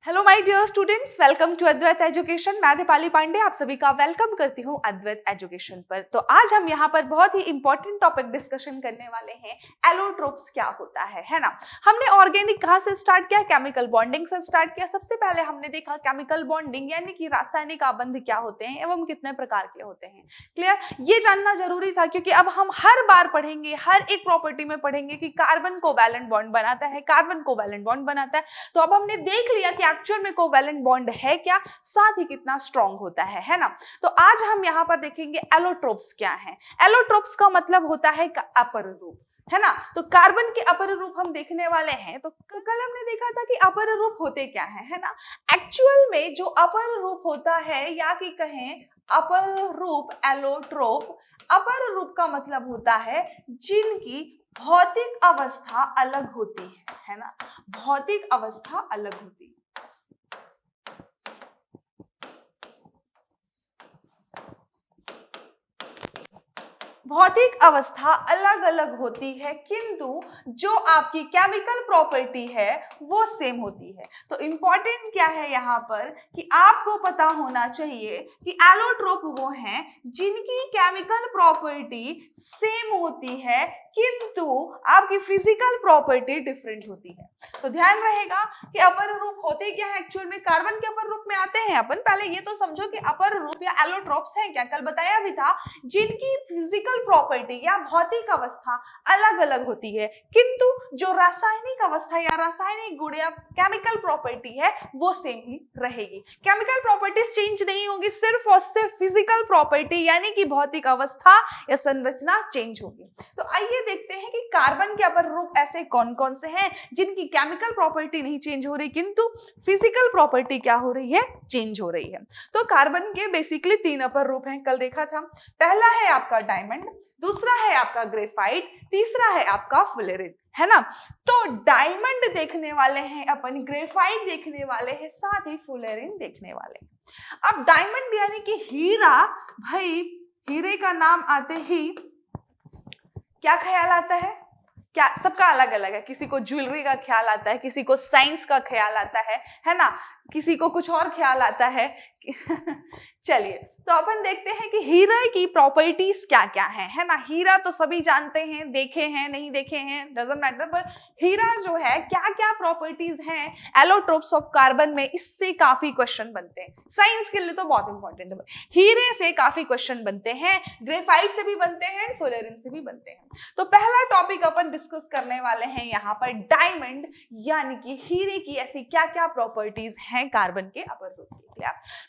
Hello my dear students, welcome to Advait education. मैं दीपाली पांडे आप सभी का वेलकम करती हूँ अद्वैत एजुकेशन पर। तो आज हम यहाँ पर बहुत ही इंपॉर्टेंट टॉपिक डिस्कशन करने वाले हैं, एलोट्रोप्स क्या होता है ना। हमने ऑर्गेनिक कहाँ से स्टार्ट किया, केमिकल बॉन्डिंग से स्टार्ट किया। सबसे पहले हमने देखा केमिकल बॉन्डिंग यानी कि रासायनिक आबंध क्या होते हैं एवं कितने प्रकार के होते हैं। क्लियर, ये जानना जरूरी था क्योंकि अब हम हर बार पढ़ेंगे, हर एक प्रॉपर्टी में पढ़ेंगे कि कार्बन कोवैलेंट बॉन्ड बनाता है, कार्बन कोवैलेंट बॉन्ड बनाता है। तो अब हमने देख लिया कि एक्चुअल में कोवैलेंट बॉन्ड है क्या, साथ ही कितना स्ट्रॉन्ग होता है ना। तो आज हम यहाँ पर देखेंगे एलोट्रोप्स क्या है। एलोट्रोप्स का मतलब होता है अपर रूप, है ना। तो कार्बन के अपर रूप हम देखने वाले हैं। तो कल हमने देखा था कि अपर रूप होते क्या है ना। एक्चुअल में जो अपर रूप होता है या कि कहें अपर रूप एलोट्रोप, अपर रूप का मतलब होता है जिनकी भौतिक अवस्था अलग होती है ना। भौतिक अवस्था अलग होती है। भौतिक अवस्था अलग अलग होती है किंतु जो आपकी केमिकल प्रॉपर्टी है वो सेम होती है। तो इंपॉर्टेंट क्या है यहाँ पर कि आपको पता होना चाहिए कि एलोट्रोप वो हैं जिनकी केमिकल प्रॉपर्टी सेम होती है किंतु आपकी फिजिकल प्रॉपर्टी डिफरेंट होती है। तो ध्यान रहेगा कि अपर रूप होते क्या है। एक्चुअल में कार्बन के अपर रूप में आते हैं अपन। पहले ये तो समझो कि अपर रूप या एलोट्रोप्स है क्या, कल बताया भी था, जिनकी फिजिकल प्रॉपर्टी या भौतिक अवस्था अलग अलग होती है किंतु जो रासायनिक अवस्था या रासायनिक गुण या केमिकल प्रॉपर्टी है वो सेम ही रहेगी। केमिकल प्रॉपर्टीज चेंज नहीं होगी, सिर्फ और सिर्फ फिजिकल प्रॉपर्टी यानी कि भौतिक अवस्था या संरचना चेंज होगी। तो आइए देखते हैं कि कार्बन के अपर रूप ऐसे कौन कौन से हैं जिनकी केमिकल प्रॉपर्टी नहीं चेंज हो रही किंतु फिजिकल प्रॉपर्टी क्या हो रही है, चेंज हो रही है। तो कार्बन के बेसिकली 3 अपर रूप हैं, कल देखा था। पहला है आपका डायमंड, दूसरा है आपका ग्रेफाइट, तीसरा है आपका फुलेरिन, है ना। तो डायमंड देखने वाले हैं अपन, ग्रेफाइट देखने वाले हैं, साथ ही फुलेरिन देखने वाले हैं। अब डायमंड यानी कि हीरा, भाई हीरे का नाम आते ही क्या ख्याल आता है, क्या सबका अलग अलग है। किसी को ज्वेलरी का ख्याल आता है, किसी को साइंस का ख्याल आता है ना, किसी को कुछ और ख्याल आता है। चलिए तो अपन देखते हैं कि हीरा की प्रॉपर्टीज क्या क्या है ना। हीरा तो सभी जानते हैं, देखे हैं नहीं देखे हैं डजंट मैटर, पर हीरा जो है क्या क्या प्रॉपर्टीज हैं एलोट्रोप्स ऑफ कार्बन में, इससे काफी क्वेश्चन बनते हैं। साइंस के लिए तो बहुत इंपॉर्टेंट है, हीरे से काफी क्वेश्चन बनते हैं, ग्रेफाइट से भी बनते हैं, फुलेरिन से भी बनते हैं। तो पहला टॉपिक अपन डिस्कस करने वाले हैं यहाँ पर डायमंड यानी कि हीरे की ऐसी क्या क्या प्रॉपर्टीज हैं कार्बन के अपर रूप की।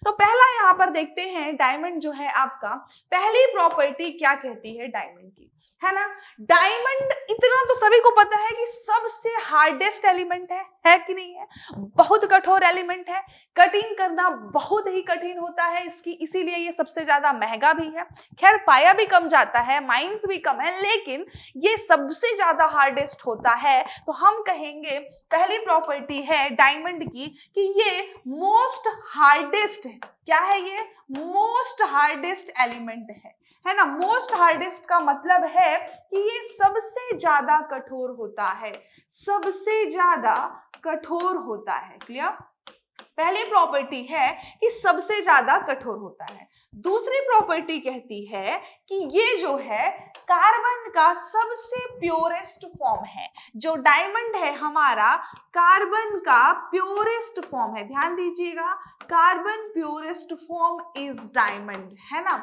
तो पहला यहाँ पर देखते हैं डायमंड जो है आपका, पहली प्रॉपर्टी क्या कहती है डायमंड की, है ना। डायमंड इतना तो सभी को पता है कि सबसे हार्डेस्ट एलिमेंट है कि नहीं है, बहुत कठोर एलिमेंट है, कटिंग करना बहुत ही कठिन होता है इसकी, इसीलिए ये सबसे ज्यादा महंगा भी है। खैर पाया भी कम जाता है, माइंस भी कम है, लेकिन ये सबसे ज्यादा हार्डेस्ट होता है। तो हम कहेंगे पहली प्रॉपर्टी है डायमंड की कि ये मोस्ट हार्डेस्ट है। क्या है ये, मोस्ट हार्डेस्ट एलिमेंट है ना। मोस्ट हार्डेस्ट का मतलब है कि ये सबसे ज्यादा कठोर होता है, सबसे ज्यादा कठोर होता है। क्लियर, पहली प्रॉपर्टी है कि सबसे ज्यादा कठोर होता है। दूसरी प्रॉपर्टी कहती है कि ये जो है कार्बन का सबसे प्योरेस्ट फॉर्म है। जो डायमंड है हमारा कार्बन का प्योरेस्ट फॉर्म है, ध्यान दीजिएगा, carbon purest form is diamond, है ना।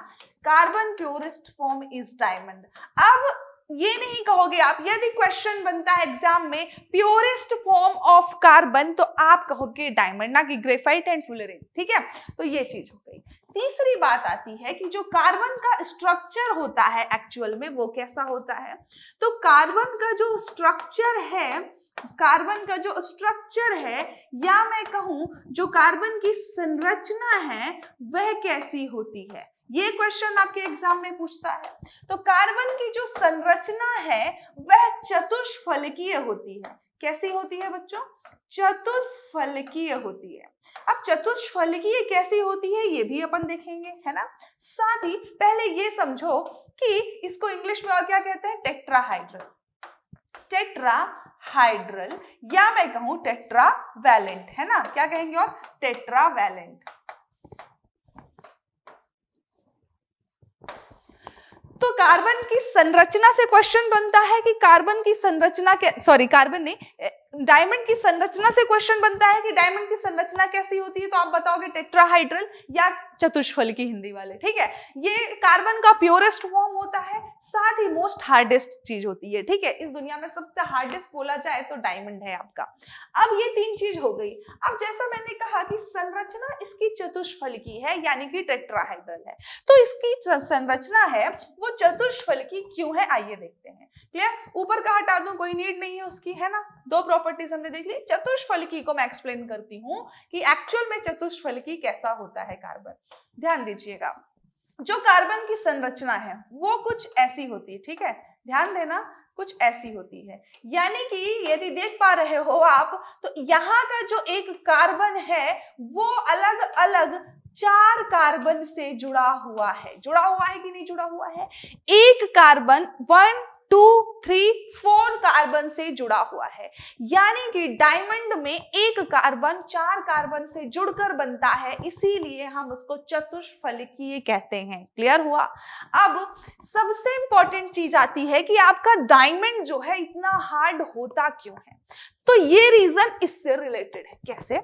Carbon purest form is diamond. अब ये नहीं कहोगे आप, यदि क्वेश्चन बनता है एग्जाम में प्योरेस्ट फॉर्म ऑफ कार्बन तो आप कहोगे डायमंड, ना कि ग्रेफाइट एंड फुलेरिन, ठीक है। तो ये चीज हो गई। तीसरी बात आती है कि जो कार्बन का स्ट्रक्चर होता है एक्चुअल में वो कैसा होता है। तो कार्बन का जो स्ट्रक्चर है, कार्बन का जो स्ट्रक्चर है या मैं कहूं जो कार्बन की संरचना है वह कैसी होती है, ये क्वेश्चन आपके एग्जाम में पूछता है। तो कार्बन की जो संरचना है वह चतुष्फलकीय होती है। कैसी होती है बच्चों, चतुष्फलकीय होती है। अब चतुष्फलकीय कैसी होती है ये भी अपन देखेंगे, है ना। साथ ही पहले ये समझो कि इसको इंग्लिश में और क्या कहते हैं, टेट्राहाइड्रल। टेट्राहाइड्रल, या मैं कहूं टेट्रावैलेंट, है ना, क्या कहेंगे और टेट्रावैलेंट। तो कार्बन की संरचना से क्वेश्चन बनता है कि कार्बन की संरचना कार्बन नहीं, डायमंड की संरचना से क्वेश्चन बनता है कि डायमंड की संरचना कैसी होती है, तो आप बताओगे टेट्राहाइड्रल या चतुष्फलकी हिंदी वाले, ठीक है। ये कार्बन का प्योरेस्ट फॉर्म होता है, साथ ही मोस्ट हार्डेस्ट चीज होती है, ठीक है। इस दुनिया में सबसे हार्डेस्ट बोला जाए तो डायमंड है आपका। अब ये तीन चीज हो गई। अब जैसा मैंने कहा कि संरचना इसकी चतुष्फलकी है, यानी कि टेट्राहाइड्रल है, तो इसकी संरचना है वो चतुष्फलकी क्यों है, आइए देखते हैं। क्लियर, ऊपर का हटा दूं, कोई नीड नहीं है उसकी, है ना। दो प्रॉपर्टीज हमने देख ली। चतुष्फलकी को मैं एक्सप्लेन करती हूं कि एक्चुअल में चतुष्फलकी कैसा होता है कार्बन। ध्यान दीजिएगा, जो कार्बन की संरचना है वो कुछ ऐसी होती है, ठीक है, ध्यान देना, कुछ ऐसी होती है। यानी कि यदि देख पा रहे हो आप, तो यहाँ का जो एक कार्बन है वो अलग अलग 4 कार्बन से जुड़ा हुआ है। जुड़ा हुआ है कि नहीं जुड़ा हुआ है? एक कार्बन 1 2 3 4 कार्बन से जुड़ा हुआ है। यानी कि डायमंड में एक कार्बन 4 कार्बन से जुड़कर बनता है, इसीलिए हम उसको चतुष्फलकीय कहते हैं। क्लियर हुआ? अब सबसे इंपॉर्टेंट चीज आती है कि आपका डायमंड जो है इतना हार्ड होता क्यों है। तो ये रीजन इससे रिलेटेड है। कैसे?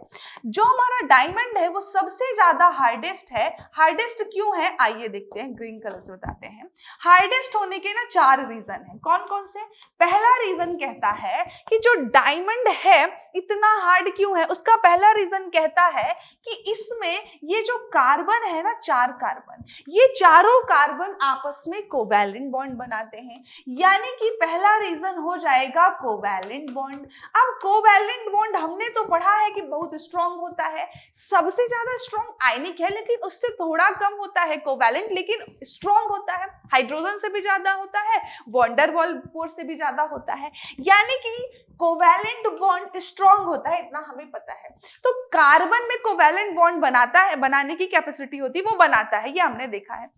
जो हमारा डायमंड है वो सबसे ज्यादा हार्डेस्ट है। हार्डेस्ट क्यों है आइए देखते हैं, ग्रीन कलर से बताते हैं। हार्डेस्ट होने के ना 4 रीजन है। कौन कौन से? पहला रीजन कहता है कि जो डायमंड है इतना हार्ड क्यों है, उसका पहला रीजन कहता है कि इसमें ये जो कार्बन है ना, 4 कार्बन, ये चारों कार्बन आपस में कोवैलेंट बॉन्ड बनाते हैं। यानी कि पहला रीजन हो जाएगा कोवैलेंट बॉन्ड। अब कोवैलेंट बॉन्ड हमने तो पढ़ा है कि बहुत स्ट्रॉन्ग होता है, सबसे ज्यादा स्ट्रॉन्ग आयनिक है, लेकिन उससे थोड़ा कम होता है कोवैलेंट, लेकिन स्ट्रॉन्ग होता है। हाइड्रोजन से भी ज्यादा होता है, वॉन डेर वाल्स फोर्स से भी ज्यादा होता है। यानी कि कोवैलेंट बॉन्ड स्ट्रॉन्ग होता है, इतना हमें पता है। तो कार्बन में कोवैलेंट बॉन्ड बनाता है, बनाने की कैपेसिटी होती है, वो बनाता है, ये हमने देखा है।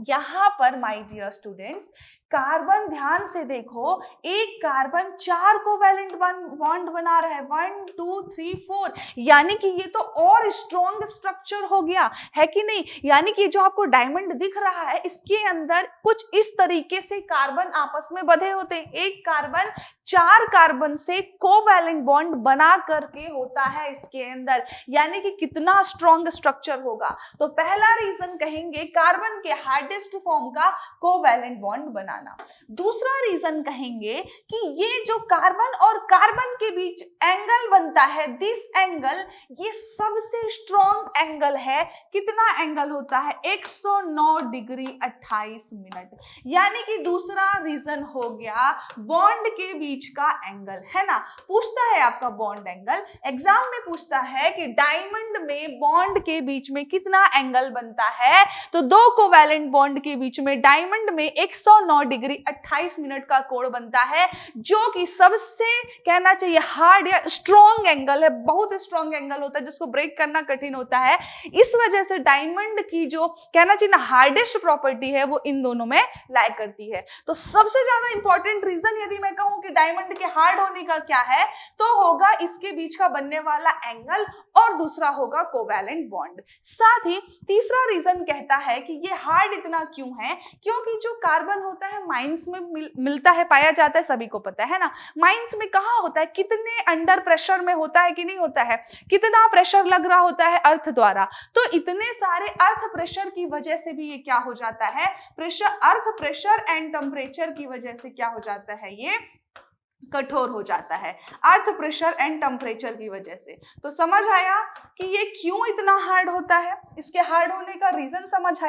यहां पर माय डियर स्टूडेंट्स, कार्बन ध्यान से देखो, एक कार्बन 4 कोवैलेंट बॉन्ड बना रहा है, 1 2 3 4, यानी कि ये तो और स्ट्रॉन्ग स्ट्रक्चर हो गया, है कि नहीं। यानी कि जो आपको डायमंड दिख रहा है, इसके अंदर कुछ इस तरीके से कार्बन आपस में बंधे होते हैं। एक कार्बन 4 कार्बन से कोवैलेंट बॉन्ड बना करके होता है इसके अंदर, यानी कि कितना स्ट्रॉन्ग स्ट्रक्चर होगा। तो पहला रीजन कहेंगे कार्बन के हार्डेस्ट फॉर्म का कोवैलेंट बॉन्ड बनाना। दूसरा रीजन कहेंगे कि ये जो कार्बन और कार्बन के बीच एंगल बनता है, दिस एंगल, ये सबसे स्ट्रॉन्ग एंगल है। कितना एंगल होता है? 109 डिग्री 28 मिनट। यानी कि दूसरा रीजन हो गया बॉन्ड के बीच का एंगल, है ना। पूछता है आपका बॉन्ड एंगल, एग्जाम में पूछता है कि डायमंड में बॉन्ड के बीच में कितना एंगल बनता है, तो 2 कोवैलेंट बॉन्ड के बीच में डायमंड में 109 डिग्री 28 मिनट का कोण बनता है, जो कि सबसे कहना चाहिए हार्ड या स्ट्रॉन्ग एंगल है। बहुत स्ट्रॉन्ग एंगल होता है जिसको ब्रेक करना कठिन होता है। इस वजह से डायमंड की जो कहना चाहिए ना हार्डेस्ट प्रॉपर्टी है, वो इन दोनों में लाई करती है। तो सबसे ज्यादा इंपॉर्टेंट रीजन यदि मैं कहूं कि डायमंड के हार्ड होने का क्या है, तो होगा इसके बीच का बनने वाला एंगल, और दूसरा होगा कोवैलेंट बॉन्ड। साथ ही तीसरा रीजन कहता है कि ये हार्ड इतना क्यों है, क्योंकि जो कार्बन होता है माइंस में मिलता है, पाया जाता है, सभी को पता है ना। माइंस में कहाँ होता है, कितने अंडर प्रेशर में होता है कि नहीं होता है, कितना प्रेशर लग रहा होता है अर्थ द्वारा। तो इतने सारे अर्थ प्रेशर की वजह से भी ये क्या हो जाता है, pressure, earth pressure and temperature की वजह से क्या हो जाता है, ये कठोर हो जाता है, अर्थ प्रेशर एंड टेम्परेचर की वजह से। तो समझ आया कि ये क्यों इतना हार्ड होता है, इसके हार्ड होने का रीजन समझ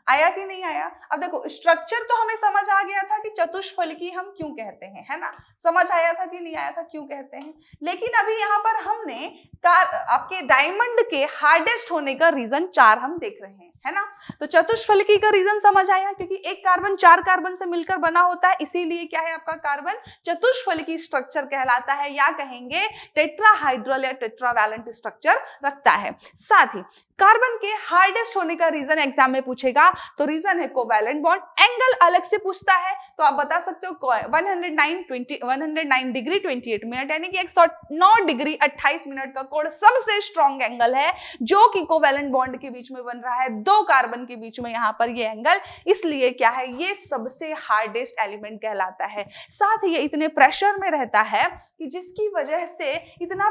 आया कि नहीं आया। अब देखो, स्ट्रक्चर तो हमें समझ आ गया था कि चतुष्फलकी हम क्यों कहते हैं, है ना। समझ आया था कि नहीं आया था क्यों कहते हैं। लेकिन अभी यहाँ पर हमने आपके डायमंड के हार्डेस्ट होने का रीजन 4 हम देख रहे हैं, है ना। तो चतुष्फलकी का रीजन समझ आया, क्योंकि एक कार्बन 4 कार्बन से मिलकर बना होता है, इसीलिए क्या है आपका कार्बन चतुष्फलकी स्ट्रक्चर कहलाता है, या कहेंगे टेट्राहाइड्रल या टेट्रावैलेंट स्ट्रक्चर रखता है। साथ ही कार्बन के हार्डेस्ट होने का रीजन एग्जाम में पूछेगा, तो रीजन है कोवैलेंट बॉन्ड। एंगल अलग से पूछता है तो आप बता सकते हो 109 डिग्री 28 मिनट, यानी कि 109 डिग्री 28 मिनट का कोण सबसे स्ट्रॉन्ग एंगल है जो कि कोवैलेंट बॉन्ड के बीच में बन रहा है, दो कार्बन के बीच में यहाँ पर ये एंगल, इसलिए क्या है, ये सबसे हार्डेस्ट एलिमेंट कहलाता है। साथ ही ये इतने प्रेशर में रहता है कि जिसकी वजह से इतना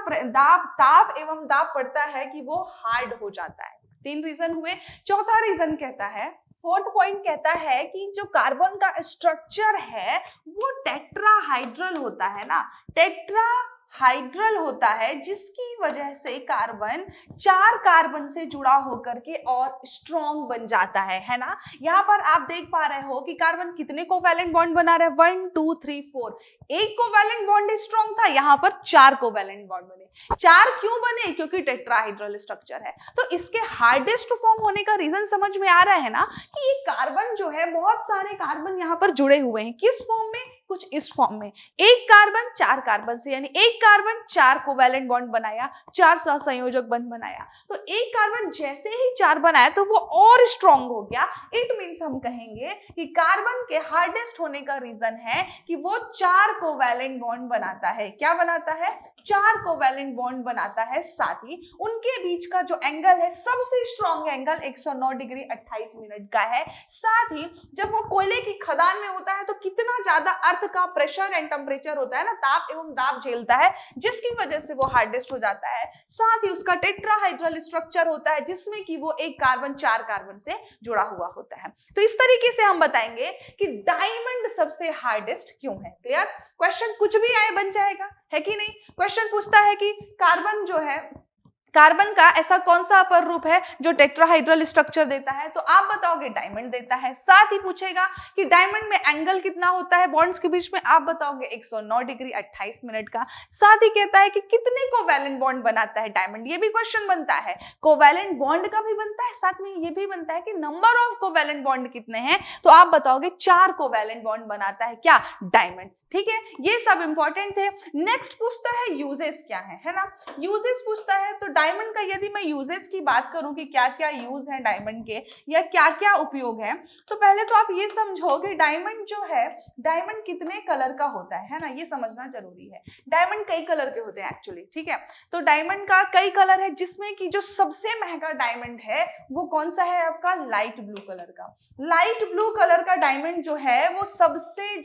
ताप एवं दाब पड़ता है कि वो हार्ड हो जाता है। 3 रीजन हुए। चौथा रीजन कहता है, फोर्थ पॉइंट कहता है कि जो कार्बन का स्ट्रक्चर है वो टेट्राहाइड्रल होता है ना, टेट्राहाइड्रल होता है, जिसकी वजह से कार्बन 4 कार्बन से जुड़ा होकर के और स्ट्रॉन्ग बन जाता है ना। यहाँ पर आप देख पा रहे हो कि कार्बन कितने कोवैलेंट बॉन्ड बना रहे हैं, 1 2 3 4। एक कोवैलेंट बॉन्ड स्ट्रॉन्ग था, यहाँ पर 4 कोवैलेंट बॉन्ड बने। 4 क्यों बने? क्योंकि टेट्राहाइड्रल स्ट्रक्चर है। तो इसके हार्डेस्ट फॉर्म होने का रीजन समझ में आ रहा है ना, कि ये कार्बन जो है, बहुत सारे कार्बन यहाँ पर जुड़े हुए हैं। किस फॉर्म में? कुछ इस फॉर्म में, एक कार्बन 4 कार्बन से, यानी एक कार्बन 4 कोवैलेंट बॉन्ड बनाया, 4 सहसंयोजक बंध बनाया। तो एक कार्बन जैसे ही 4 बनाया तो वो और स्ट्रॉन्ग हो गया। इट मींस हम कहेंगे कि कार्बन के हार्डेस्ट होने का रीजन है कि वो 4 कोवैलेंट बॉन्ड बनाता है। क्या बनाता है? 4 कोवैलेंट बॉन्ड बनाता है। साथ ही उनके बीच का जो एंगल है, सबसे स्ट्रॉन्ग एंगल 109 डिग्री 28 मिनट का है। साथ ही जब वो कोयले की खदान में होता है तो कितना ज्यादा अर्थ का प्रेशर एंड टेम्परेचर होता है ना, ताप एवं दाब झेलता है, जिसकी वजह से वो हार्डेस्ट हो जाता है। साथ ही उसका टेट्राहाइड्रल स्ट्रक्चर होता है, जिसमें कि वो एक कार्बन 4 कार्बन से जुड़ा हुआ होता है। तो इस तरीके से हम बताएंगे कि डायमंड सबसे हार्डेस्ट क्यों है। क्लियर? क्वेश्चन कुछ भी आए बन जाएगा, है कि नहीं? क्वेश्चन पूछता है कि कार्बन जो है, कार्बन का ऐसा कौन सा अपर रूप है जो टेट्राहाइड्रल स्ट्रक्चर देता है, तो आप बताओगे डायमंड देता है। साथ ही पूछेगा कि डायमंड में एंगल कितना होता है बॉन्ड्स के बीच में, आप बताओगे 109 डिग्री 28 मिनट का। साथ ही कहता है कि कितने कोवैलेंट बॉन्ड बनाता है डायमंड, ये भी क्वेश्चन बनता है। कोवैलेंट बॉन्ड का भी बनता है, साथ में ये भी बनता है कि नंबर ऑफ कोवैलेंट बॉन्ड कितने हैं, तो आप बताओगे 4 कोवैलेंट बॉन्ड बनाता है क्या? डायमंड। ठीक है, ये सब इंपॉर्टेंट थे। नेक्स्ट पूछता है यूजेस क्या है ना। यूजेस पूछता है, तो डायमंड का यदि मैं यूजेस की बात करूं कि क्या क्या यूज है डायमंड के या क्या क्या उपयोग है, तो पहले तो आप ये समझो कि डायमंड जो है, डायमंड कितने कलर का होता है ना, ये समझना जरूरी है। डायमंड कई कलर के होते हैं एक्चुअली, ठीक है। तो डायमंड का कई कलर है, जिसमें कि जो सबसे महंगा डायमंड है वो कौन सा है आपका? लाइट ब्लू कलर का। लाइट ब्लू कलर का डायमंड जो है वो सबसे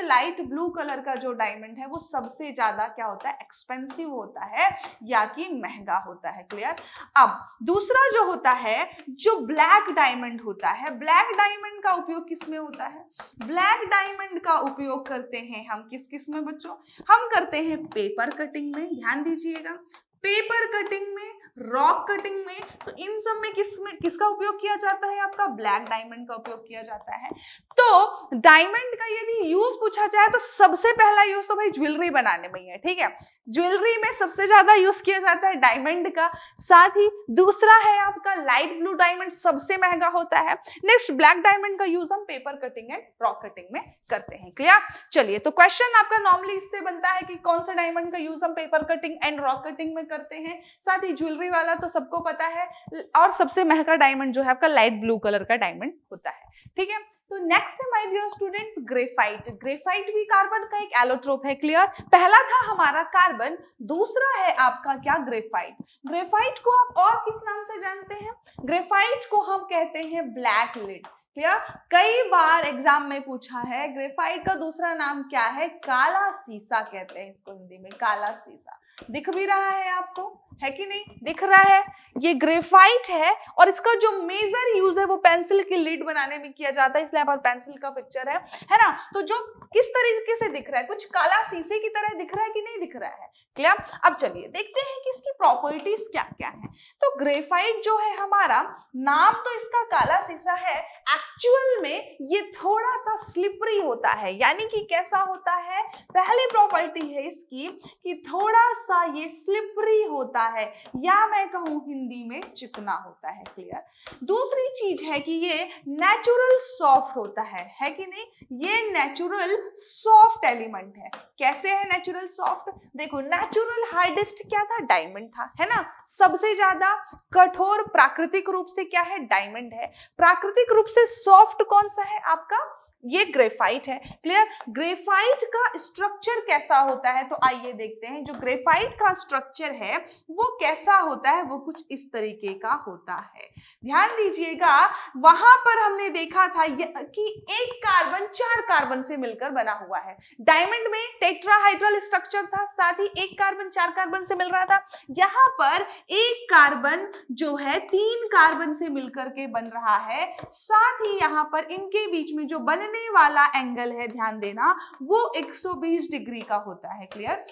लाइट ब्लू कलर का जो डायमंड है वो सबसे ज्यादा क्या होता है? एक्सपेंसिव होता है या कि महंगा होता है। क्लियर? अब दूसरा जो होता है, जो ब्लैक डायमंड होता है, ब्लैक डायमंड का उपयोग किस में होता है? ब्लैक डायमंड का उपयोग करते हैं हम किस में बच्चों? हम करते हैं पेपर कटिंग में, ध्यान दीजिएगा, पेपर कटिंग में, रॉक कटिंग में। तो इन सब में किसका उपयोग किया जाता है? आपका ब्लैक डायमंड का उपयोग किया जाता है। तो डायमंड का यदि यूज पूछा जाए तो सबसे पहला यूज तो भाई ज्वेलरी बनाने में ही है, ठीक है। ज्वेलरी में सबसे ज्यादा यूज किया जाता है डायमंड का। साथ ही दूसरा है आपका लाइट ब्लू डायमंड, सबसे महंगा होता है। नेक्स्ट ब्लैक डायमंड का यूज हम paper cutting and rock cutting में करते हैं। क्लियर? चलिए, तो क्वेश्चन आपका नॉर्मली इससे बनता है कि कौन सा डायमंड का यूज हम paper cutting and rock cutting में करते हैं। साथ ही ज्वेलरी वाला तो सबको पता है, और सबसे महंगा डायमंड जो है आपका लाइट ब्लू कलर का डायमंड होता है। ठीक है, तो नेक्स्ट है my dear students graphite. Graphite भी कार्बन का एक एलोट्रोप है। क्लियर? पहला था हमारा कार्बन, दूसरा है आपका क्या? ग्रेफाइट। ग्रेफाइट को आप और किस नाम से जानते हैं? ग्रेफाइट को हम कहते हैं ब्लैक लिड। क्लियर? कई बार एग्जाम में पूछा है, ग्रेफाइट का दूसरा नाम क्या है? काला सीसा कहते हैं इसको हिंदी में, काला सीसा। दिख भी रहा है आपको, है कि नहीं? दिख रहा है, ये ग्रेफाइट है। और इसका जो मेजर यूज है वो पेंसिल की लीड बनाने में किया जाता है, इसलिए यहाँ पर पेंसिल का पिक्चर है ना। तो जो किस तरीके से दिख रहा है, कुछ काला शीशे की तरह दिख रहा है कि नहीं दिख रहा है? क्लियर? अब चलिए देखते हैं कि इसकी प्रॉपर्टीज क्या क्या है। तो ग्रेफाइट जो है हमारा, नाम तो इसका काला शीशा है, एक्चुअल में ये थोड़ा सा स्लिपरी होता है। यानी कि कैसा होता है? पहली प्रॉपर्टी है इसकी कि थोड़ा सा ये स्लिपरी होता है, या मैं कहूं हिंदी में चिकना होता है। क्लियर। दूसरी चीज है कि ये नेचुरल सॉफ्ट होता है कि नहीं? ये नेचुरल सॉफ्ट एलिमेंट है। कैसे है नेचुरल सॉफ्ट? देखो, नेचुरल हार्डेस्ट क्या था? डायमंड था, है ना। सबसे ज्यादा कठोर प्राकृतिक रूप से क्या है? डायमंड है। प्राकृतिक रूप से सॉफ्ट कौन सा है आपका? ये ग्रेफाइट है। क्लियर। ग्रेफाइट का स्ट्रक्चर कैसा होता है? तो आइए देखते हैं। जो ग्रेफाइट का स्ट्रक्चर है वो कैसा होता है? वो कुछ इस तरीके का होता है। ध्यान दीजिएगा, वहां पर हमने देखा था कि एक कार्बन 4 कार्बन से मिलकर बना हुआ है। डायमंड में टेट्राहाइड्रल स्ट्रक्चर था, साथ ही एक कार्बन 4 कार्बन से मिल रहा था। यहां पर एक कार्बन जो है 3 कार्बन से मिलकर के बन रहा है। साथ ही यहां पर इनके बीच में जो बनने वाला एंगल है, ध्यान देना, वो 120 डिग्री का होता है। क्लियर।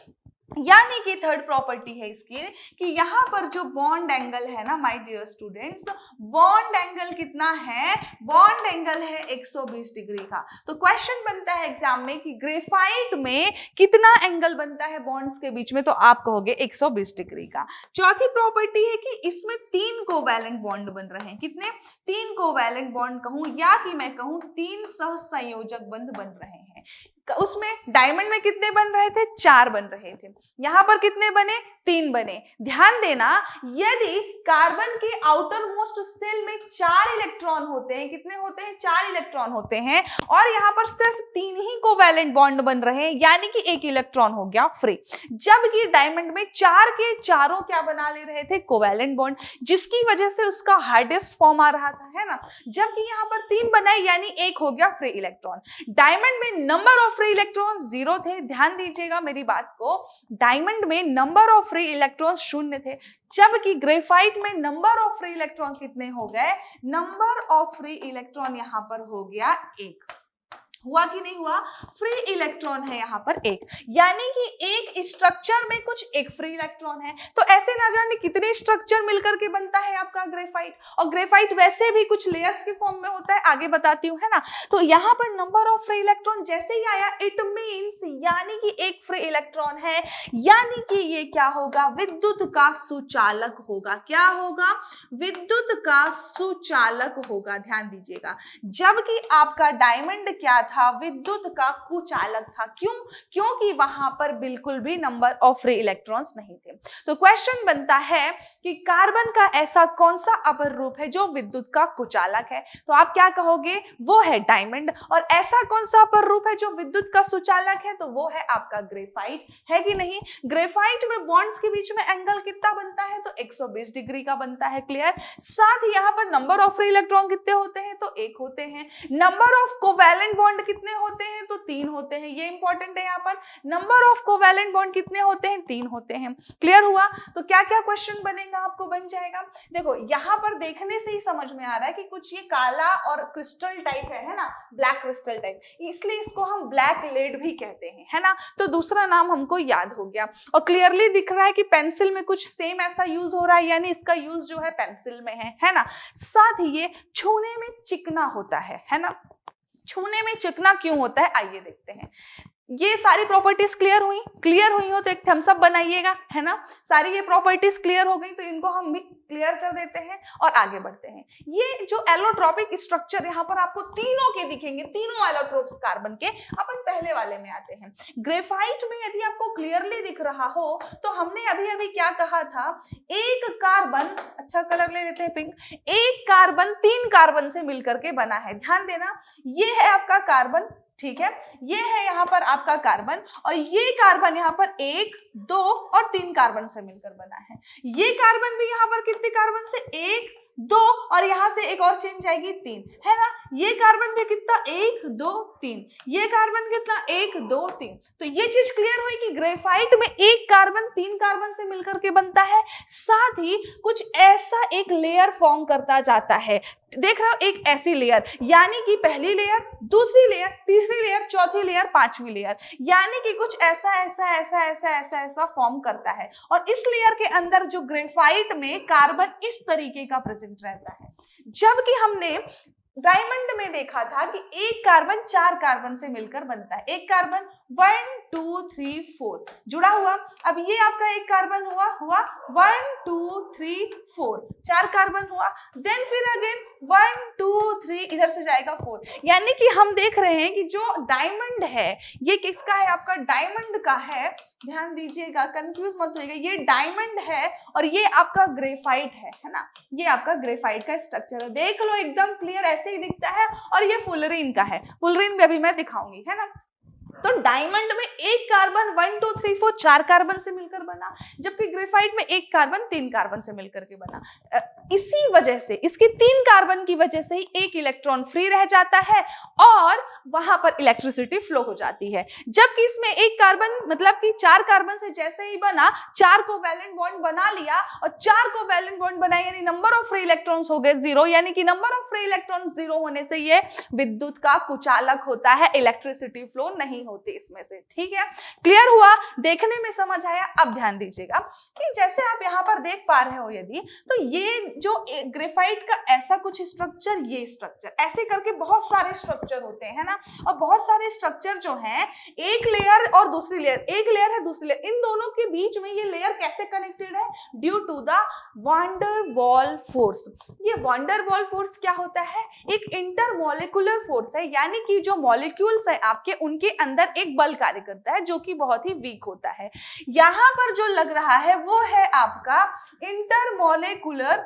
यानी कि थर्ड प्रॉपर्टी है इसकी कि यहां पर जो बॉन्ड एंगल है ना my dear students, bond angle कितना है? बॉन्ड एंगल है 120 डिग्री का। तो क्वेश्चन बनता है एग्जाम में कि ग्रेफाइट में कितना एंगल बनता है बॉन्ड्स के बीच में? तो आप कहोगे 120 डिग्री का। चौथी प्रॉपर्टी है कि इसमें 3 कोवैलेंट बॉन्ड बन रहे हैं। कितने? 3 कोवैलेंट बॉन्ड कहूं या कि मैं कहूं 3 सहसंयोजक बंध बन रहे हैं। उसमें डायमंड में कितने बन रहे थे? 4 बन रहे थे। यहां पर कितने बने? 3 बने। ध्यान देना, यदि कार्बन के आउटर मोस्ट सेल में 4 इलेक्ट्रॉन होते हैं, कितने होते हैं? 4 इलेक्ट्रॉन होते हैं, और यहां पर सिर्फ 3 ही कोवैलेंट बॉन्ड बन रहे हैं, यानी कि 1 इलेक्ट्रॉन हो गया फ्री। जबकि डायमंड में 4 के चारों क्या बना ले रहे थे? कोवैलेंट बॉन्ड, जिसकी वजह से उसका हार्डेस्ट फॉर्म आ रहा था, है ना। जबकि यहां पर 3 बनाए, यानी 1 हो गया फ्री इलेक्ट्रॉन। डायमंड में नंबर ऑफ फ्री इलेक्ट्रॉन्स 0 थे। ध्यान दीजिएगा मेरी बात को, डायमंड में नंबर ऑफ फ्री इलेक्ट्रॉन्स 0 थे, जबकि ग्रेफाइट में नंबर ऑफ फ्री इलेक्ट्रॉन कितने हो गए? नंबर ऑफ फ्री इलेक्ट्रॉन यहां पर हो गया 1। हुआ कि नहीं हुआ? फ्री इलेक्ट्रॉन है यहां पर 1, यानी कि एक स्ट्रक्चर में कुछ एक फ्री इलेक्ट्रॉन है। तो ऐसे ना जाने कितने स्ट्रक्चर मिलकर के बनता है आपका ग्रेफाइट, और ग्रेफाइट वैसे भी कुछ लेयर्स के फॉर्म में होता है, आगे बताती हूं, है ना। तो यहां पर नंबर ऑफ फ्री इलेक्ट्रॉन जैसे ही आया, इट मींस यानी कि एक फ्री इलेक्ट्रॉन है, यानी कि ये क्या होगा? विद्युत का सुचालक होगा। क्या होगा? विद्युत का सुचालक होगा। ध्यान दीजिएगा, जबकि आपका डायमंड क्या था? विद्युत का कुचालक था। क्यों? क्योंकि वहां पर बिल्कुल भी नंबर ऑफ फ्री इलेक्ट्रॉन्स नहीं थे। तो क्वेश्चन बनता है कि कार्बन का ऐसा कौन सा अपर रूप है जो विद्युत का कुचालक है? तो आप क्या कहोगे? वो है डायमंड। और ऐसा कौन सा अपर रूप है जो विद्युत का सुचालक है? तो वो है आपका ग्रेफाइट, है कि नहीं। ग्रेफाइट में बॉन्ड्स के बीच में एंगल कितना बनता है? तो 120 डिग्री का बनता है। क्लियर। साथ ही यहां पर नंबर ऑफ फ्री इलेक्ट्रॉन कितने होते हैं? तो 1 होते हैं। नंबर ऑफ कोवैलेंट बॉन्ड कितने होते हैं? तो 3 होते हैं। ये इंपॉर्टेंट है, यहाँ पर नंबर ऑफ कोवैलेंट बॉन्ड कितने होते हैं? 3 होते हैं। क्लियर हुआ? तो क्या क्या क्वेश्चन बनेगा आपको? बन जाएगा। देखो, यहाँ पर देखने से ही समझ में आ रहा है कि कुछ ये काला और क्रिस्टल टाइप है ना, ब्लैक क्रिस्टल टाइप, इसलिए इसको हम ब्लैक लेड भी कहते हैं, है ना। तो दूसरा नाम हमको याद हो गया, और क्लियरली दिख रहा है कि पेंसिल में कुछ सेम ऐसा यूज हो रहा है, यानी इसका यूज जो है पेंसिल में है ना। साथ ही ये छूने में चिकना होता है ना। छूने में चिकना क्यों होता है? आइए देखते हैं। ये सारी प्रॉपर्टीज क्लियर हुई? क्लियर हुई हो तो एक थम्स अप बनाइएगा, है ना। सारी ये प्रॉपर्टीज क्लियर हो गई तो इनको हम भी क्लियर कर देते हैं और आगे बढ़ते हैं। ये जो एलोट्रॉपिक स्ट्रक्चर यहाँ पर आपको तीनों के दिखेंगे, तीनों एलोट्रोप्स कार्बन के। अपन पहले वाले में आते हैं। ग्रेफाइट में यदि आपको क्लियरली दिख रहा हो तो हमने अभी अभी क्या कहा था? एक कार्बन, अच्छा कलर ले लेते हैं पिंक, एक कार्बन 3 कार्बन से मिलकर के बना है। ध्यान देना, ये है आपका कार्बन, ठीक है, ये है यहाँ पर आपका कार्बन, और ये कार्बन यहाँ पर 1, 2 और 3 कार्बन से मिलकर बना है। ये कार्बन भी यहाँ पर कितने कार्बन से? 1, 2 और यहां से एक और चेंज आएगी 3, है ना। ये कार्बन भी कितना? 1, 2, 3। ये कार्बन कितना? 1, 2, 3। तो ये चीज क्लियर हुई कि ग्रेफाइट में एक कार्बन 3 कार्बन से मिलकर के बनता है, साथ ही कुछ ऐसा एक लेयर फॉर्म करता जाता है। देख रहे हो, एक ऐसी लेयर, यानी कि पहली लेयर, दूसरी लेयर, तीसरी लेयर, चौथी लेयर, पांचवी लेयर, यानी कि कुछ ऐसा ऐसा ऐसा ऐसा ऐसा ऐसा फॉर्म करता है। और इस लेयर के अंदर जो ग्रेफाइट में कार्बन इस तरीके का प्रेजेंट रहता है। जबकि हमने डायमंड में देखा था कि एक कार्बन 4 कार्बन से मिलकर बनता है। एक कार्बन 1 2 3 4 जुड़ा हुआ। अब ये आपका एक कार्बन हुआ 1 2 3 4 4 कार्बन हुआ। देन फिर अगेन 1 2 3 इधर से जाएगा 4। यानी कि हम देख रहे हैं कि जो डायमंड है ये किसका है, आपका डायमंड का है। ध्यान दीजिएगा, कंफ्यूज मत होइएगा, ये डायमंड है और ये आपका ग्रेफाइट है ना। ये आपका ग्रेफाइट का स्ट्रक्चर है, देख लो एकदम क्लियर ऐसे ही दिखता है। और ये फुलरीन का है, फुलरीन भी अभी मैं दिखाऊंगी, है ना। तो डायमंड में एक कार्बन 1 2 3 4 4 कार्बन से मिलकर बना, जबकि ग्रेफाइट में एक कार्बन 3 कार्बन से मिलकर के बना। इसी वजह से, इसके 3 कार्बन की वजह से ही एक इलेक्ट्रॉन फ्री रह जाता है और वहां पर इलेक्ट्रिसिटी फ्लो हो जाती है। जबकि इसमें एक कार्बन मतलब कि 4 कार्बन से जैसे ही बना, 4 कोवैलेंट बॉन्ड बना लिया और 4 कोवैलेंट बॉन्ड बनाए, यानी नंबर ऑफ फ्री इलेक्ट्रॉन्स हो गए 0। यानी कि नंबर ऑफ फ्री इलेक्ट्रॉन 0 होने से ये विद्युत का कुचालक होता है, इलेक्ट्रिसिटी फ्लो नहीं होती इसमें से। ठीक है, क्लियर हुआ, देखने में समझ आया। अब ध्यान दीजिएगा कि जैसे आप यहां पर देख पा रहे हो यदि, तो ये जो ग्रेफाइट का ऐसा कुछ स्ट्रक्चर, ये स्ट्रक्चर ऐसे करके बहुत सारे स्ट्रक्चर होते हैं ना। और बहुत सारे स्ट्रक्चर जो हैं, एक लेयर और दूसरी लेयर, एक लेयर है दूसरी लेयर, इन दोनों के बीच में ये लेयर कैसे कनेक्टेड है, due to the one der वाल फोर्स। ये वान डर वाल फोर्स क्या होता है, एक इंटरमॉलिक्यूलर फोर्स है, यानी कि जो मॉलिक्यूल्स है आपके, उनके अंदर एक बल कार्य करता है जो कि बहुत ही वीक होता है। यहां पर जो लग रहा है वो है आपका इंटरमॉलिक्यूलर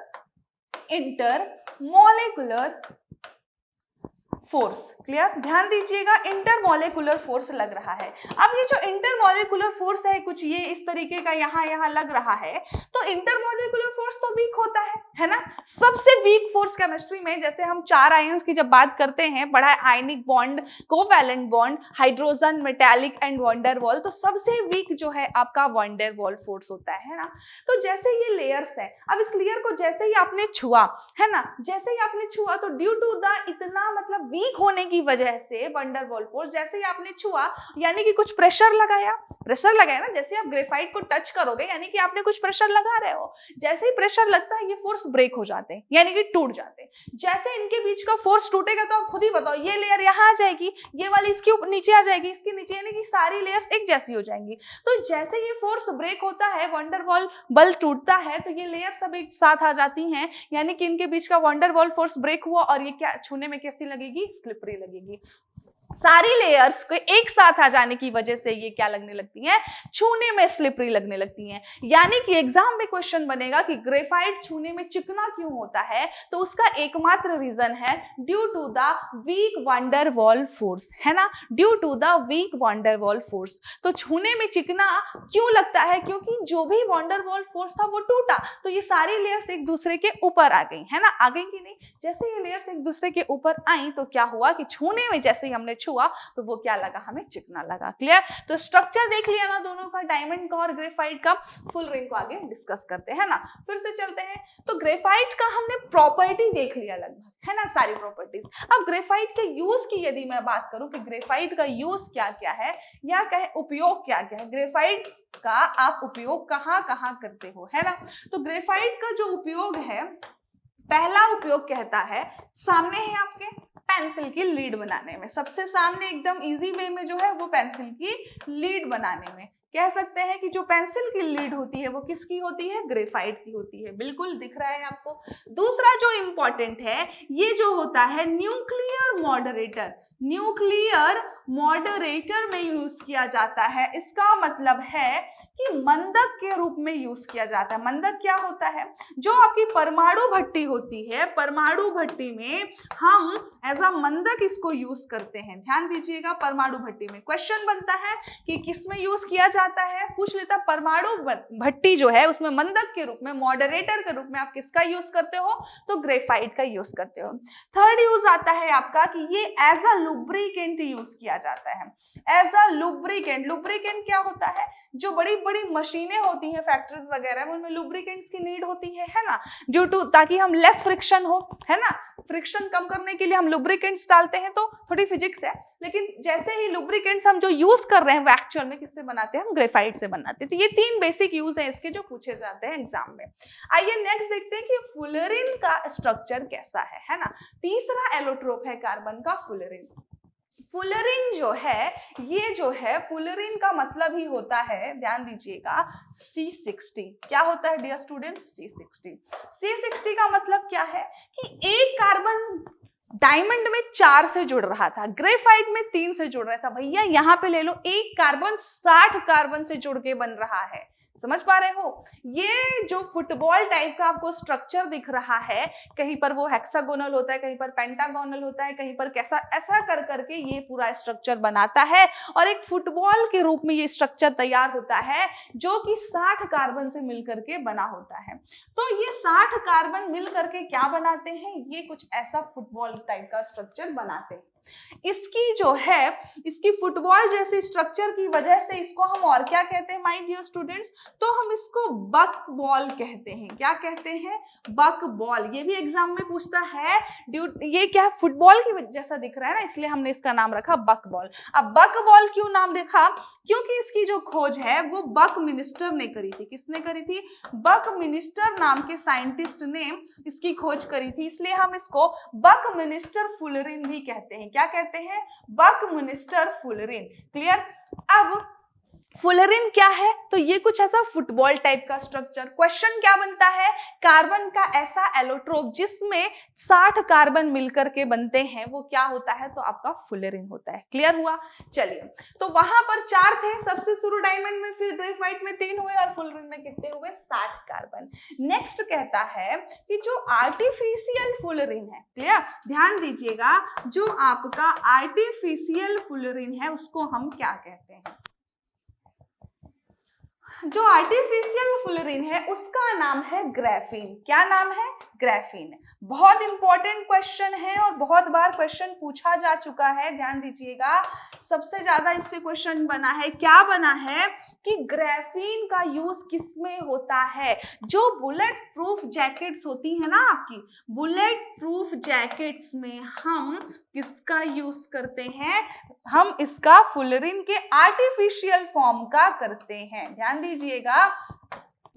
फोर्स। क्लियर, ध्यान दीजिएगा, इंटरमॉलिक्यूलर फोर्स लग रहा है। अब ये जो इंटरमॉलिक्यूलर फोर्स है कुछ ये इस तरीके का यहां लग रहा है, तो इंटरमॉलिक्यूलर फोर्स तो वीक होता है ना। सबसे वीक फोर्स केमिस्ट्री में, जैसे हम 4 आयंस की जब बात करते हैं, पढ़ा है ionic bond, covalent bond, hydrogen, metallic and van der Waals, तो सबसे वीक जो है आपका वान डर वाल फोर्स होता है ना। तो जैसे ये लेयर्स है, अब इस लेयर को जैसे ही आपने छुआ, है ना, जैसे ही आपने छुआ तो ड्यू टू द इतना मतलब वीक होने की वजह से वान डर वाल फोर्स, जैसे ही आपने छुआ यानी कि कुछ प्रेशर लगाया ना, जैसे आप ग्रेफाइट को टच करोगे यानी कि आपने कुछ प्रेशर लगा रहे हो, जैसे ही प्रेशर लगता है ये फोर्स ब्रेक हो जाते हैं, यानी कि टूट जाते हैं। जैसे इनके बीच का फोर्स टूटेगा तो आप खुद ही बताओ, ये लेयर यहाँ आ जाएगी, ये वाली इसके नीचे आ जाएगी, इसके नीचे, यानी कि सारी लेयर्स एक जैसी हो जाएंगी। तो जैसे ये फोर्स ब्रेक होता है, वान डर वाल बल टूटता है, तो ये लेयर सब एक साथ आ जाती हैं, यानी कि इनके बीच का वान डर वाल फोर्स ब्रेक हुआ और ये क्या छूने में कैसी लगेगी, स्लिपरी लगेगी। सारी लेयर्स को एक साथ आ जाने की वजह से ये क्या लगने लगती हैं, छूने में स्लिपरी लगने लगती हैं। यानी कि एग्जाम में क्वेश्चन बनेगा कि ग्रेफाइट छूने में चिकना क्यों होता है, तो उसका एकमात्र रीजन है due to the week one der वाल फोर्स, है ना, due to the week one der वाल फोर्स। तो छूने में चिकना क्यों लगता है, क्योंकि जो भी वान डर वाल फोर्स था वो टूटा, तो ये सारी लेयर्स एक दूसरे के ऊपर आ गई, है ना, आ गई कि नहीं। जैसे ये लेयर्स एक दूसरे के ऊपर आई तो क्या हुआ कि छूने में जैसे ही हमने छुआ तो वो क्या लगा, हमें चिकना लगा। क्लियर, तो स्ट्रक्चर देख लिया ना दोनों का, डायमंड का और ग्रेफाइट का। फुल रिंग को आगे डिस्कस करते हैं ना, फिर से चलते हैं। तो ग्रेफाइट का हमने प्रॉपर्टी देख लिया लगभग, है ना, सारी प्रॉपर्टीज। अब ग्रेफाइट के यूज की यदि मैं बात करूं कि ग्रेफाइट का यूज क्या क्या है या कहे उपयोग क्या क्या है, ग्रेफाइट का आप उपयोग कहां कहां करते हो, है ना। तो ग्रेफाइट का जो उपयोग है, पहला उपयोग कहता है, सामने है आपके पेंसिल की लीड बनाने में, सबसे सामने एकदम इजी वे में जो है वो पेंसिल की लीड बनाने में। कह सकते हैं कि जो पेंसिल की लीड होती है वो किसकी होती है, ग्रेफाइट की होती है, बिल्कुल दिख रहा है आपको। दूसरा जो इंपॉर्टेंट है, ये जो होता है न्यूक्लियर मॉडरेटर, न्यूक्लियर मॉडरेटर में यूज किया जाता है। इसका मतलब है कि मंदक के रूप में यूज किया जाता है। मंदक क्या होता है, जो आपकी परमाणु भट्टी होती है, परमाणु भट्टी में हम एज अ मंदक इसको यूज करते हैं। ध्यान दीजिएगा, परमाणु भट्टी में क्वेश्चन बनता है कि किसमें यूज किया जाता है, पूछ लेता परमाणु भट्टी जो है उसमें मंदक के रूप में, मॉडरेटर के रूप में आप किसका यूज करते हो, तो ग्रेफाइट का यूज करते हो। थर्ड यूज आता है आपका कि ये एज अ लुब्रिकेंट यूज किया जाता है, एज अ लुब्रिकेंट। लुब्रिकेंट क्या होता है, जो बड़ी बड़ी मशीनें होती हैं फैक्ट्रीज वगैरह, उनमें लुब्रिकेंट्स की नीड होती है ना, ड्यू टू, ताकि हम लेस फ्रिक्शन हो, है ना, फ्रिक्शन कम करने के लिए हम लुब्रिकेंट्स डालते हैं। तो थोड़ी फिजिक्स है, लेकिन जैसे ही लुब्रिकेंट्स हम जो यूज कर रहे हैं वो एक्चुअल में किससे बनाते हैं, हम ग्रेफाइट से बनाते हैं। तो ये 3 बेसिक यूज है इसके जो पूछे जाते हैं एग्जाम में। आइए नेक्स्ट देखते हैं कि फुलरिन का स्ट्रक्चर कैसा है ना। तीसरा एलोट्रोप है कार्बन का फुलरिन। फुलरिन जो है, ये जो है फुलरिन का मतलब ही होता है, ध्यान दीजिएगा, C60। क्या होता है डियर स्टूडेंट्स? C60। C60 का मतलब क्या है कि एक कार्बन डायमंड में 4 से जुड़ रहा था, ग्रेफाइट में 3 से जुड़ रहा था। भैया यहाँ पे ले लो, एक कार्बन 60 कार्बन से जुड़ के बन रहा है। समझ पा रहे हो? ये जो फुटबॉल टाइप का आपको स्ट्रक्चर दिख रहा है, कहीं पर वो हेक्सागोनल होता है, कहीं पर पेंटागोनल होता है, कहीं पर कैसा, ऐसा कर करके ये पूरा स्ट्रक्चर बनाता है और एक फुटबॉल के रूप में ये स्ट्रक्चर तैयार होता है जो कि 60 कार्बन से मिलकर के बना होता है। तो ये 60 कार्बन मिल करके क्या बनाते हैं? ये कुछ ऐसा फुटबॉल टाइप का स्ट्रक्चर बनाते हैं। इसकी जो है, इसकी फुटबॉल जैसे स्ट्रक्चर की वजह से इसको हम और क्या कहते हैं माय डियर स्टूडेंट्स? तो हम इसको बक बॉल कहते हैं। क्या कहते हैं? बक बॉल। ये भी एग्जाम में पूछता है। ये क्या है? फुटबॉल की जैसा दिख रहा है ना, इसलिए हमने इसका नाम रखा बक बॉल। अब बक बॉल क्यों नाम रखा? क्योंकि इसकी जो खोज है वो बकमिनिस्टर ने करी थी। किसने करी थी? बकमिनिस्टर नाम के साइंटिस्ट ने इसकी खोज करी थी, इसलिए हम इसको बकमिनिस्टर फुलरिन भी कहते हैं। क्या कहते हैं? बकमिनिस्टर फुलरिन। क्लियर? अब फुलरिन क्या है? तो ये कुछ ऐसा फुटबॉल टाइप का स्ट्रक्चर। क्वेश्चन क्या बनता है? कार्बन का ऐसा एलोट्रोप जिसमें 60 कार्बन मिलकर के बनते हैं, वो क्या होता है? तो आपका फुलरिन होता है। क्लियर हुआ? चलिए, तो वहां पर 4 थे, सबसे शुरू डायमंड में, फिर ग्रेफाइट में 3 हुए और फुलरिन में कितने हुए? 60 कार्बन। नेक्स्ट कहता है कि जो आर्टिफिशियल फुलरिन है, क्लियर, ध्यान दीजिएगा, जो आपका आर्टिफिशियल फुलरिन है उसको हम क्या कहते हैं? जो आर्टिफिशियल फुलरिन है उसका नाम है ग्रेफीन। क्या नाम है? ग्रेफीन। बहुत इंपॉर्टेंट क्वेश्चन है और बहुत बार क्वेश्चन पूछा जा चुका है। ध्यान दीजिएगा, सबसे ज्यादा इससे क्वेश्चन बना है। क्या बना है कि ग्रेफीन का यूज किसमें होता है? जो बुलेट प्रूफ जैकेट्स होती है ना आपकी, बुलेट प्रूफ जैकेट्स में हम किसका यूज करते हैं? हम इसका फुलरिन के आर्टिफिशियल फॉर्म का करते हैं। ध्यान दीजिएगा,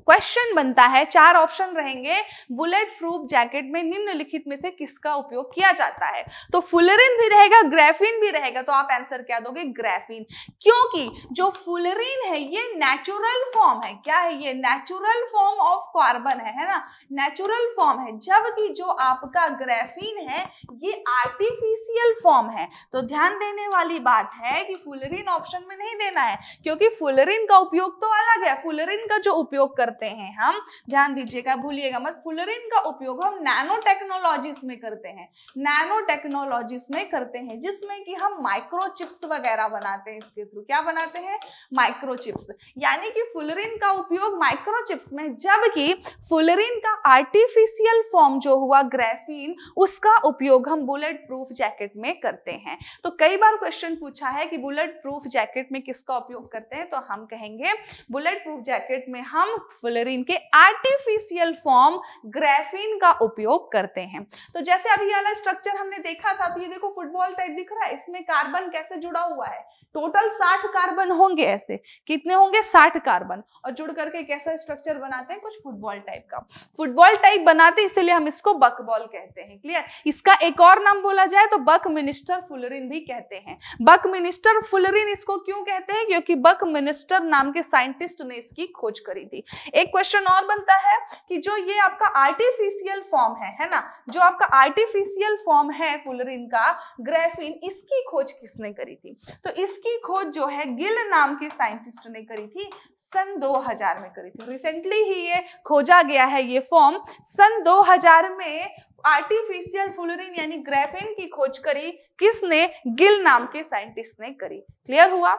क्वेश्चन बनता है, 4 ऑप्शन रहेंगे, बुलेट प्रूफ जैकेट में निम्नलिखित में से किसका उपयोग किया जाता है? तो फुलरिन भी रहेगा, ग्रेफीन भी रहेगा, तो आप आंसर क्या दोगे? ग्रेफीन। क्योंकि जो फुलरिन है ये नेचुरल फॉर्म है। क्या है ये? नेचुरल फॉर्म ऑफ कार्बन है ना, नेचुरल फॉर्म है, जबकि जो आपका ग्रेफीन है ये आर्टिफिशियल फॉर्म है। तो ध्यान देने वाली बात है कि फुलरिन ऑप्शन में नहीं देना है, क्योंकि फुलरिन का उपयोग तो अलग है। फुलरिन का जो उपयोग करते हैं हम, ध्यान दीजिएगा, भूलिएगा मत, फुलरिन का उपयोग हम नैनो टेक्नोलॉजीज में करते हैं। नैनो टेक्नोलॉजीज में करते हैं, जिसमें कि हम माइक्रोचिप्स वगैरह बनाते हैं। इसके थ्रू क्या बनाते हैं? माइक्रोचिप्स। यानी कि फुलरिन का उपयोग माइक्रोचिप्स में, जबकि फुलरिन का आर्टिफिशियल फॉर्म जो हुआ ग्रेफीन, उसका उपयोग हम बुलेट प्रूफ जैकेट में करते हैं। तो कई बार क्वेश्चन पूछा है कि बुलेट प्रूफ जैकेट में किसका उपयोग करते हैं, तो हम कहेंगे बुलेट प्रूफ जैकेट में हम फुलरिन के आर्टिफिशियल फॉर्म ग्रेफीन का उपयोग करते हैं। तो जैसे अभी वाला स्ट्रक्चर हमने देखा था, तो ये देखो फुटबॉल टाइप दिख रहा है, इसमें कार्बन कैसे जुड़ा हुआ है? टोटल 60 कार्बन होंगे। ऐसे कितने होंगे? 60 कार्बन, और जुड़ करके कैसा स्ट्रक्चर बनाते हैं? कुछ फुटबॉल टाइप का। फुटबॉल टाइप बनाते इसलिए हम इसको बक बॉल कहते हैं। क्लियर? इसका एक और नाम बोला जाए तो बकमिनिस्टर फुलरिन भी कहते हैं। बकमिनिस्टर फुलरिन इसको क्यों कहते हैं? क्योंकि बकमिनिस्टर नाम के साइंटिस्ट ने इसकी खोज करी थी। एक क्वेश्चन और बनता है कि जो ये आपका आर्टिफिशियल फॉर्म है ना, जो आपका आर्टिफिशियल फॉर्म है फुलरिन का, ग्रेफीन, इसकी खोज किसने करी थी? तो इसकी खोज जो है गिल नाम के साइंटिस्ट ने करी थी, सन 2000 में करी थी। रिसेंटली ही ये खोजा गया है ये फॉर्म। सन 2000 में आर्टिफिशियल फुलरिन यानी ग्रेफीन की खोज करी किसने? गिल नाम के साइंटिस्ट ने करी। क्लियर हुआ?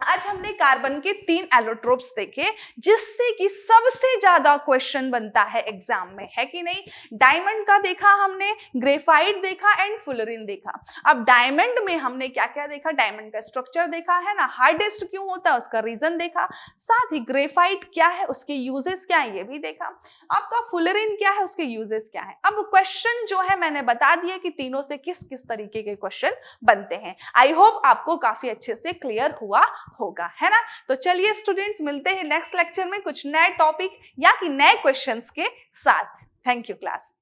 आज हमने कार्बन के 3 एलोट्रोप्स देखे, जिससे कि सबसे ज्यादा क्वेश्चन बनता है एग्जाम में, है कि नहीं? डायमंड का देखा हमने, ग्रेफाइट देखा एंड फुलरिन देखा। अब डायमंड में हमने क्या क्या देखा? डायमंड का स्ट्रक्चर देखा है ना, हार्डेस्ट क्यों होता है उसका रीजन देखा, साथ ही ग्रेफाइट क्या है, उसके यूजेस क्या है ये भी देखा। आपका फुलरिन क्या है, उसके यूजेस क्या है। अब क्वेश्चन जो है मैंने बता दिया कि तीनों से किस किस तरीके के क्वेश्चन बनते हैं। आई होप आपको काफी अच्छे से क्लियर हुआ होगा, है ना। तो चलिए स्टूडेंट्स, मिलते हैं नेक्स्ट लेक्चर में कुछ नए टॉपिक या कि नए क्वेश्चंस के साथ। Thank you class.